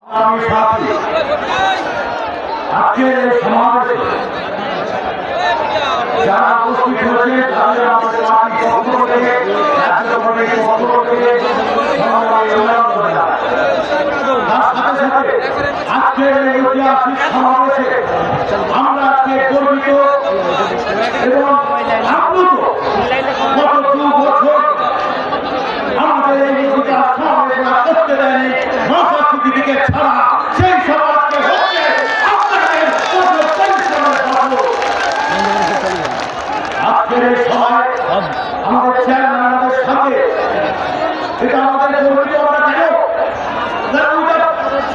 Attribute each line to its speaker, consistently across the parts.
Speaker 1: আজকের এই সমাবেশে যারা উপস্থিত হয়েছে তাদের আমাদের পার্টির পক্ষ থেকে রাজ্য কমিটির পক্ষ থেকে তার সাথে সাথে আজকের এই ঐতিহাসিক সমাবেশে আমরা আজকে গর্বিত এবং আপ্লুত। গত 2 বছর আমাদের এই ঐতিহাসিক সমাবেশ করতে দেয়নি মহাসচিবকে ছাড়া সেই সমাজকে হচ্ছে আপনাদের আজকের এই সভায় আমাদের চেয়ারম্যান আমাদের সাথে এটা আমাদের গর্বিত। আমরা কেন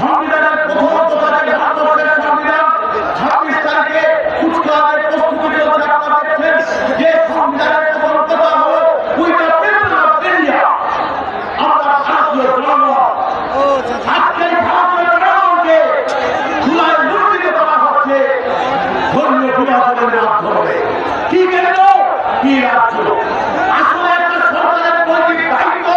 Speaker 1: সংবিধানের প্রথম ভারতবর্ষের সংবিধান 26 তারিখে কুচকাওয়াজের প্রস্তুতি চলছে। আপনারা দেখছেন যে সংবিধানের প্রথম কথা হলো উইটা পিপল অফ ইন্ডিয়া, আমরা ভারতীয় জনগণ। আজকে ভারতীয় জনগণকে ধুলায় লুণ্ঠিত করা হচ্ছে ধর্মীয় বিভাজনের মাধ্যমে। কি কেন্দ্র কি রাজ্য? আসলে একটা সরকারের নৈতিক দায়িত্ব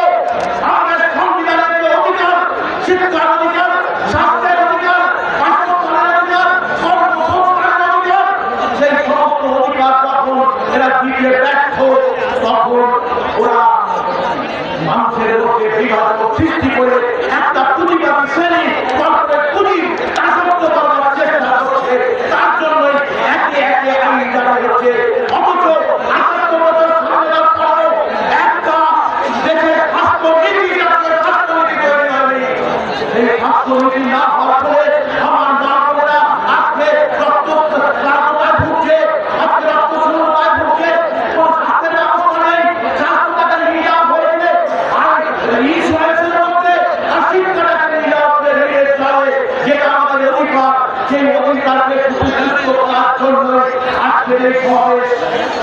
Speaker 1: আমাদের সংবিধানের যে অধিকার, শিক্ষার অধিকার, স্বাস্থ্যের অধিকার, বাসস্থানের অধিকার, কর্মসংস্থানের অধিকার, সেই সমস্ত অধিকার যখন এরা দিতে ব্যর্থ তখন ওরা মানুষের মধ্যে বিভাজন সৃষ্টি করে একটা পুঁজিবাদী শ্রেণী কর্পোরেট পুঁজি দাসত্ব করার চেষ্টা করছে। তার জন্যই একে একে আইন জারি হচ্ছে। অথচ ৭৮ বছর স্বাধীনতার পরেও একটা দেশের স্বাস্থ্যনীতি স্বাস্থ্যনীতি তৈরি হয়নি। এই স্বাস্থ্যনীতি না হওয়ার ফলে আমার মা-বোনেরা আজকে রক্তস্রাবতায় ভুগছে, আজকে রক্তশূন্যতায় ভুগছে, কোনো স্বাস্থ্যের ব্যবস্থা নেই। 400 টাকা নিয়ে যাওয়া হয়েছে আর ইন্স্যুরেন্সের মধ্যে ৮০ টাকা নিয়ে যাওয়া হচ্ছে রেলের চালে, যেটা আমাদের অধিকার। সেই অধিকারকে সুনিশ্চিত করার জন্য আজকের এই সমাবেশ।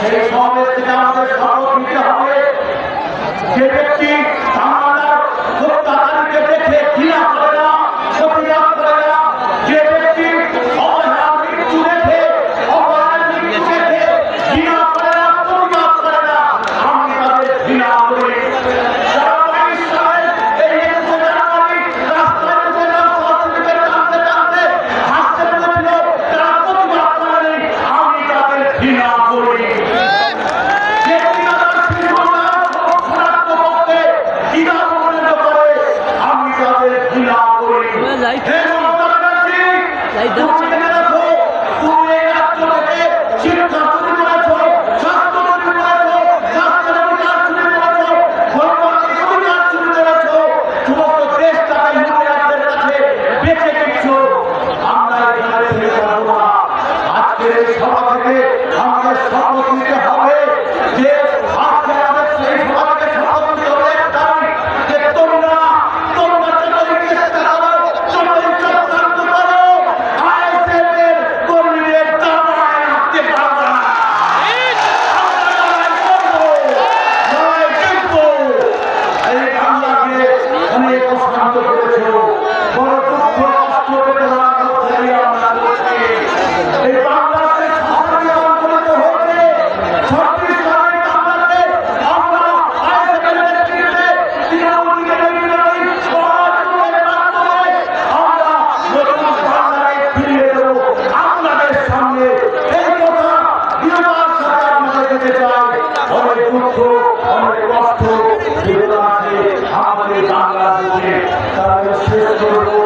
Speaker 1: সেই সমাবেশ থেকে আমাদের শপথ নিতে হবে। যে ব্যক্তি বাংলার হত্যাকারীকে দেখে ঘৃণা করে না, প্রতিবাদ করে না, যে ব্যক্তি অবহেলার মৃত্যু দেখে অবহেলার মৃত্যু দেখে ঘৃণা করে না, প্রতিবাদ করে না, আমি তাদের ঘৃণা করি। যারা 22 সালে এই 21 জানুয়ারি রাস্তায় উঠে সহযোগিতা টানতে টানতে হাসতে পেরেছিল, তারা প্রতিবাদ করেনি, আমি তাদের ঘৃণা করি। যে কিনা তার শিশুরা শনাক্ত করতে দ্বিধা প্রকাশ করে, আমি তাদের ঘৃণা করি। হে মমতা ব্যানার্জি, তুমি জেনে রাখো, তুমি এই রাজ্য থেকে শিক্ষা চুরি করেছো, স্বাস্থ্য চুরি করেছো, স্বাস্থ্যের অধিকার চুরি করেছো, ধর্মের অধিকার চুরি করেছো, সমস্ত দেশটাকে লুটেরাদের কাছে বেঁচে দিচ্ছ। আমরা এখানে ফিরে যাবো না। আজকের এই সভা থেকে আমাদের শপথ নিতে হবে যে আজকে আমাদের সেই সভা থেকে শপথ নিতে হবে একটাই, যে তোমরা যতই চেষ্টা করো, যতই চক্রান্ত করো, আইএসএফের কর্মীদের দাবায় রাখতে পারবে না। আমরা লড়াই করবো, লড়াই জিতবো। এই বাংলাকে অনেক অশান্ত করেছো, বড় দুঃখ কষ্ট বেদনা মধ্যে দিয়ে আমরা করছি। এই বাংলাতে স্বাধীনতা আন্দোলিত হয়েছে 36 সালের বাংলাতে। আমরা আইএসএফের নেতৃত্বে তৃণমূলকে বিরোধী মহাজোটের মাধ্যমে আমরা নতুন বাংলাকে ফিরিয়ে দেব আপনাদের সামনে। এই কথা দৃঢ়তার সাথে আপনাদের যেতে চাই। অনেক দুঃখ, অনেক কষ্ট, বেদনা আছে আমাদের বাংলা জুড়ে, তারা শেষ করবো।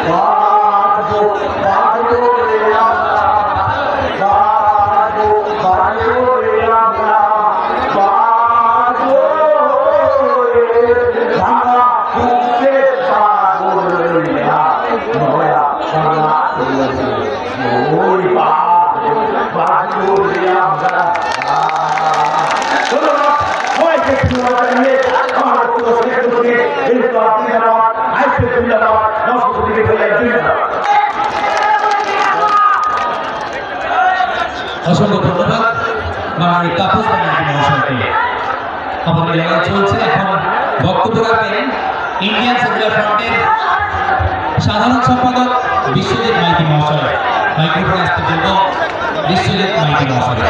Speaker 1: বাঁচবো বাঁচবো রে আমরা, বাঁচবো বাঁচবো রে আমরা, বাঁচবো রে বাংলা বুঝতে পারবো রে নয়া বাংলা ওই বাঁচবো রে আমরা। সবাইকে জানিয়ে আমার পুরো শেষ করছি। এই তো আপনি আমার আইসে ধন্যবাদ, নষ্টদিকে ধন্যবাদ।
Speaker 2: অসংখ্য ধন্যবাদ মাননীয় তাপস ব্যানার্জি মহাশয়কে। আমাদের লড়াই চলছে। এখন বক্তব্য রাখবেন ইন্ডিয়ান সেকুলার ফ্রন্টের সাধারণ সম্পাদক বিশ্বজিৎ মাইতি মহাশয়। মাইক্রোফোন আসতে জন্য বিশ্বজিৎ মাইতি মহাশয়।